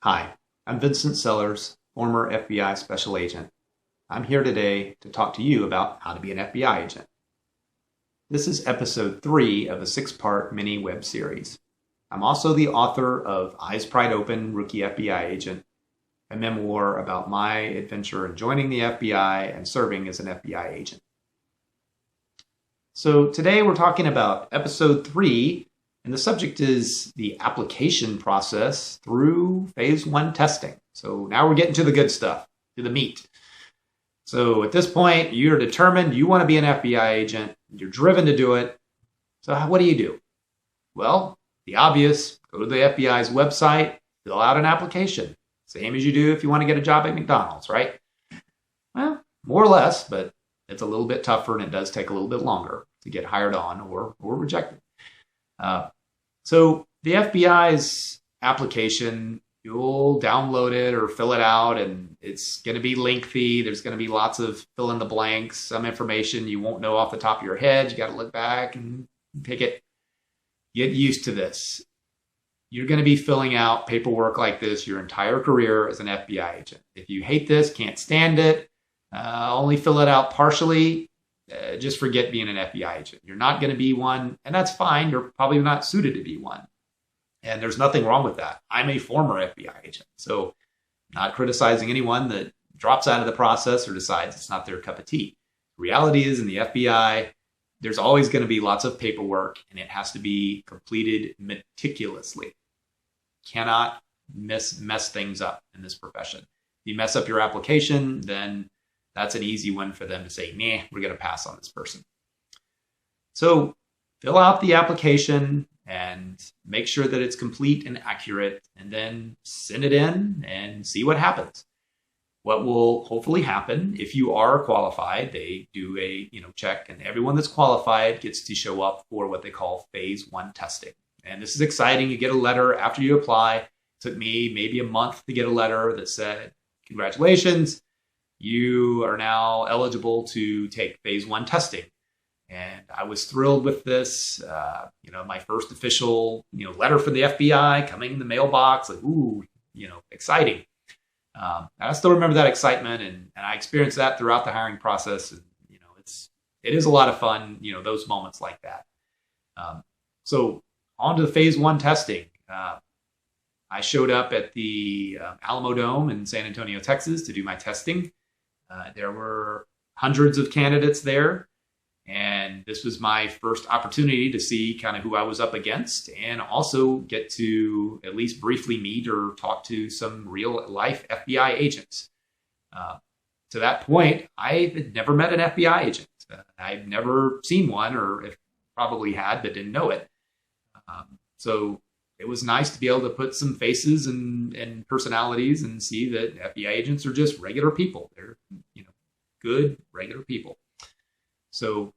Hi, I'm Vincent Sellers, former FBI special agent. I'm here today to talk to you about how to be an FBI agent. This is episode 3 of a 6-part mini web series. I'm also the author of Eyes Pried Open, Rookie FBI Agent, a memoir about my adventure in joining the FBI and serving as an FBI agent. So today we're talking about episode 3, and the subject is the application process through phase 1 testing. So now we're getting to the good stuff, to the meat. So at this point, you're determined you want to be an FBI agent. You're driven to do it. So what do? Well, the obvious, go to the FBI's website, fill out an application. Same as you do if you want to get a job at McDonald's, right? Well, more or less, but it's a little bit tougher and it does take a little bit longer to get hired on or rejected. So the FBI's application, you'll download it or fill it out, and it's going to be lengthy. There's going to be lots of fill in the blanks, some information you won't know off the top of your head. You got to look back and pick it. Get used to this. You're going to be filling out paperwork like this your entire career as an FBI agent. If you hate this, can't stand it, only fill it out partially, just forget being an FBI agent. You're not going to be one, and that's fine. You're probably not suited to be one. And there's nothing wrong with that. I'm a former FBI agent, so not criticizing anyone that drops out of the process or decides it's not their cup of tea. Reality is in the FBI, there's always going to be lots of paperwork, and it has to be completed meticulously. Cannot mess things up in this profession. If you mess up your application, then that's an easy one for them to say, nah, we're going to pass on this person. So fill out the application and make sure that it's complete and accurate, and then send it in and see what happens. What will hopefully happen if you are qualified, they do a check, and everyone that's qualified gets to show up for what they call phase 1 testing. And this is exciting. You get a letter after you apply. It took me maybe a month to get a letter that said, congratulations, you are now eligible to take phase 1 testing. And I was thrilled with this. My first official, letter from the FBI coming in the mailbox, like, ooh, exciting. I still remember that excitement, and I experienced that throughout the hiring process. And, it is a lot of fun, those moments like that. So on to the phase 1 testing. I showed up at the Alamo Dome in San Antonio, Texas to do my testing. There were hundreds of candidates there, and this was my first opportunity to see kind of who I was up against, and also get to at least briefly meet or talk to some real life FBI agents. To that point, I had never met an FBI agent. I've never seen one, or if probably had but didn't know it. So it was nice to be able to put some faces and personalities and see that FBI agents are just regular people. They're, good, regular people. So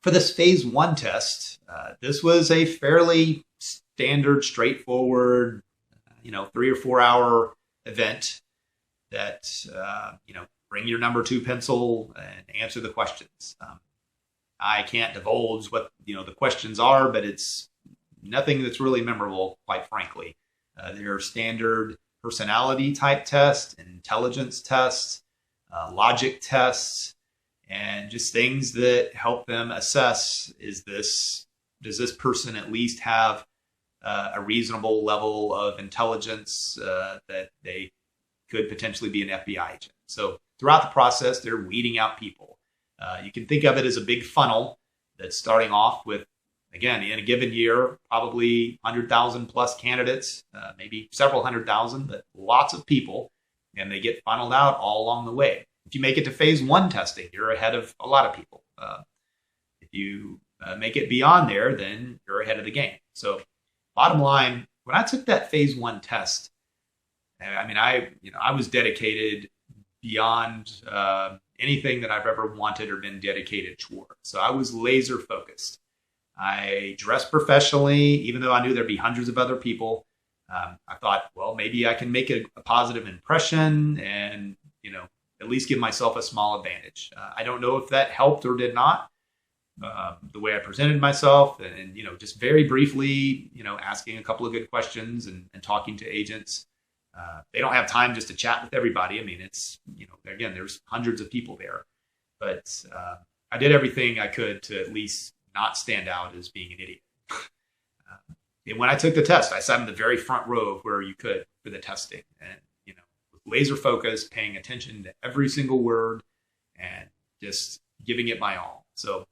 for this phase 1 test, this was a fairly standard, straightforward, 3 or 4 hour event that, bring your number 2 pencil and answer the questions. I can't divulge what, the questions are, but it's nothing that's really memorable, quite frankly. They're standard personality type tests, intelligence tests, logic tests, and just things that help them assess, does this person at least have a reasonable level of intelligence that they could potentially be an FBI agent. So throughout the process, they're weeding out people. You can think of it as a big funnel that's starting off with, again, in a given year, probably 100,000 plus candidates, maybe several 100,000, but lots of people, and they get funneled out all along the way. If you make it to phase 1 testing, you're ahead of a lot of people. If you make it beyond there, then you're ahead of the game. So bottom line, when I took that phase 1 test, I was dedicated beyond anything that I've ever wanted or been dedicated toward. So I was laser focused. I dressed professionally, even though I knew there'd be hundreds of other people. I thought, well, maybe I can make a positive impression and, at least give myself a small advantage. I don't know if that helped or did not. The way I presented myself and just very briefly, asking a couple of good questions and talking to agents. They don't have time just to chat with everybody. I mean, it's, again, there's hundreds of people there, but I did everything I could to at least not stand out as being an idiot. And when I took the test, I sat in the very front row of where you could for the testing, and, with laser focus, paying attention to every single word and just giving it my all. So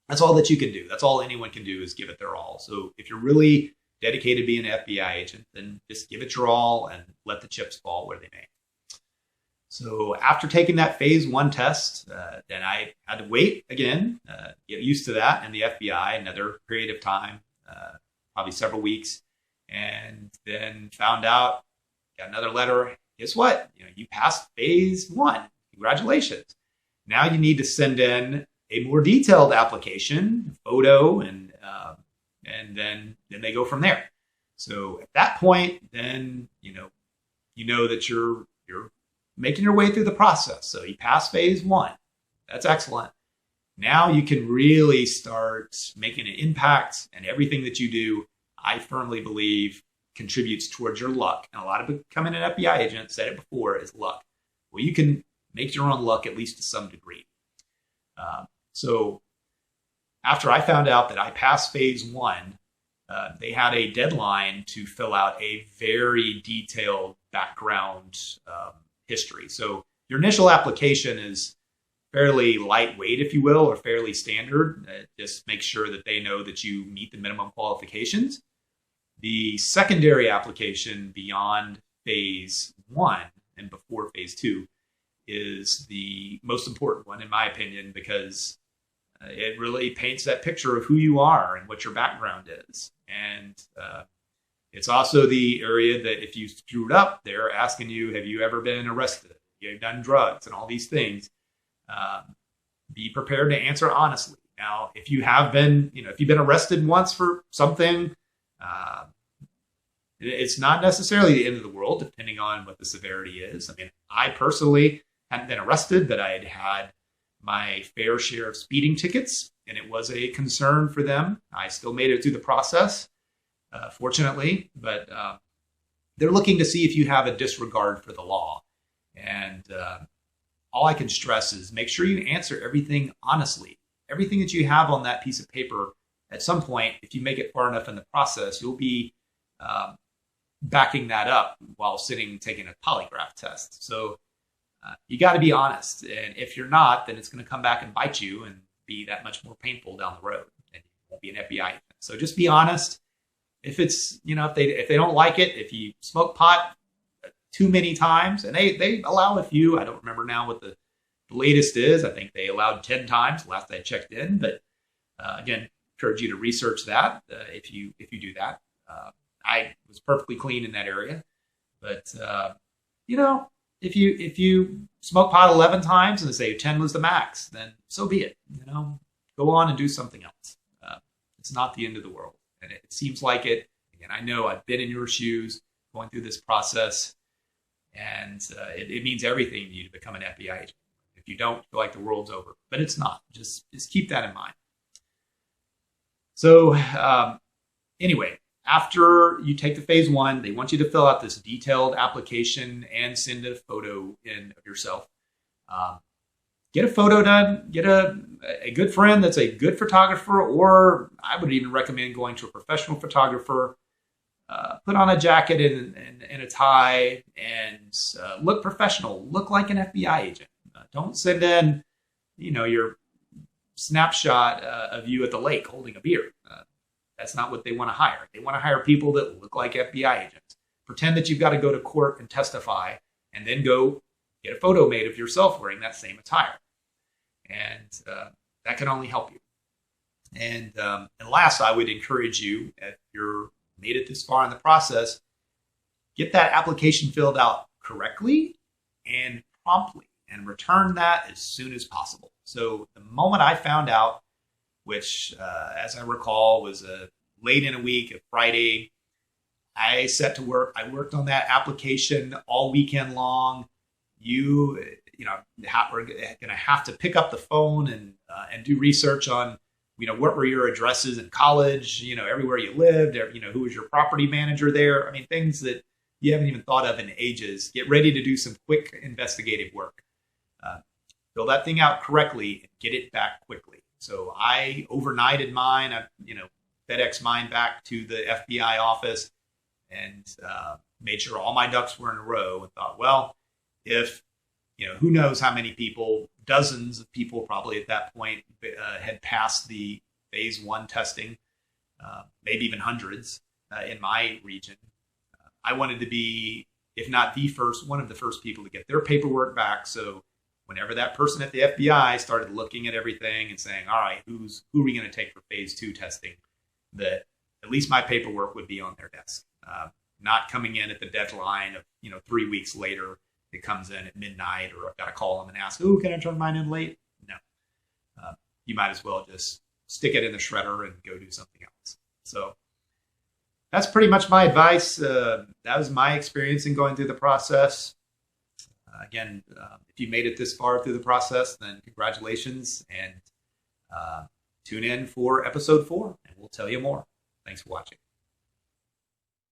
that's all that you can do. That's all anyone can do, is give it their all. So if you're really dedicated to being an FBI agent, then just give it your all and let the chips fall where they may. So after taking that phase 1 test, then I had to wait again, get used to that, and the FBI, another period of time, probably several weeks, and then found out, got another letter. Guess what? You passed phase 1. Congratulations. Now you need to send in a more detailed application, photo, and then they go from there. So at that point, then you know that you're making your way through the process. So you pass phase 1. That's excellent. Now you can really start making an impact, and everything that you do, I firmly believe, contributes towards your luck. And a lot of becoming an FBI agent, said it before, is luck. Well, you can make your own luck, at least to some degree. So after I found out that I passed phase 1, they had a deadline to fill out a very detailed background history. So your initial application is fairly lightweight, if you will, or fairly standard. Just make sure that they know that you meet the minimum qualifications. The secondary application beyond phase 1 and before phase 2 is the most important one, in my opinion, because it really paints that picture of who you are and what your background is. And it's also the area that if you screwed up, they're asking you, have you ever been arrested? You've done drugs and all these things. Be prepared to answer honestly. Now, if you have been, if you've been arrested once for something, it's not necessarily the end of the world, depending on what the severity is. I mean, I personally hadn't been arrested, but I had had my fair share of speeding tickets, and it was a concern for them. I still made it through the process, fortunately, but they're looking to see if you have a disregard for the law. And all I can stress is make sure you answer everything honestly. Everything that you have on that piece of paper, at some point, if you make it far enough in the process, you'll be backing that up while taking a polygraph test. So you got to be honest. And if you're not, then it's going to come back and bite you and be that much more painful down the road. And you won't be an FBI agent. So just be honest. If it's, if they don't like it, if you smoke pot too many times, and they allow a few, I don't remember now what the latest is. I think they allowed 10 times last I checked in, but again, encourage you to research that if you do that. I was perfectly clean in that area, but if you smoke pot 11 times and they say 10 was the max, then so be it. Go on and do something else. It's not the end of the world, and it seems like it. Again, I know I've been in your shoes going through this process. And it means everything to you to become an FBI agent. If you don't, feel like the world's over, but it's not. Just keep that in mind. So anyway, after you take the phase 1, they want you to fill out this detailed application and send a photo in of yourself. Get a photo done. Get a good friend that's a good photographer, or I would even recommend going to a professional photographer. Put on a jacket and a tie and look professional. Look like an FBI agent. Don't send in, your snapshot of you at the lake holding a beer. That's not what they want to hire. They want to hire people that look like FBI agents. Pretend that you've got to go to court and testify, and then go get a photo made of yourself wearing that same attire. And that can only help you. And last, I would encourage you, if you're made it this far in the process, get that application filled out correctly and promptly, and return that as soon as possible. So the moment I found out, which as I recall was late in a week, a Friday, I set to work. I worked on that application all weekend long. We're going to have to pick up the phone and do research on, what were your addresses in college, everywhere you lived, who was your property manager there. I mean, things that you haven't even thought of in ages. Get ready to do some quick investigative work. Fill that thing out correctly and get it back quickly. So I overnighted mine. I, FedEx mine back to the FBI office and made sure all my ducks were in a row and thought, well, if, who knows how many people, dozens of people probably at that point had passed the phase 1 testing, maybe even hundreds in my region. I wanted to be, if not the first, one of the first people to get their paperwork back. So whenever that person at the FBI started looking at everything and saying, all right, who are we going to take for phase 2 testing, that at least my paperwork would be on their desk, not coming in at the deadline of, 3 weeks later. It comes in at midnight, or I've got to call them and ask, "Oh, can I turn mine in late?" No, you might as well just stick it in the shredder and go do something else. So that's pretty much my advice. That was my experience in going through the process. Again, if you made it this far through the process, then congratulations, and tune in for episode 4, and we'll tell you more. Thanks for watching.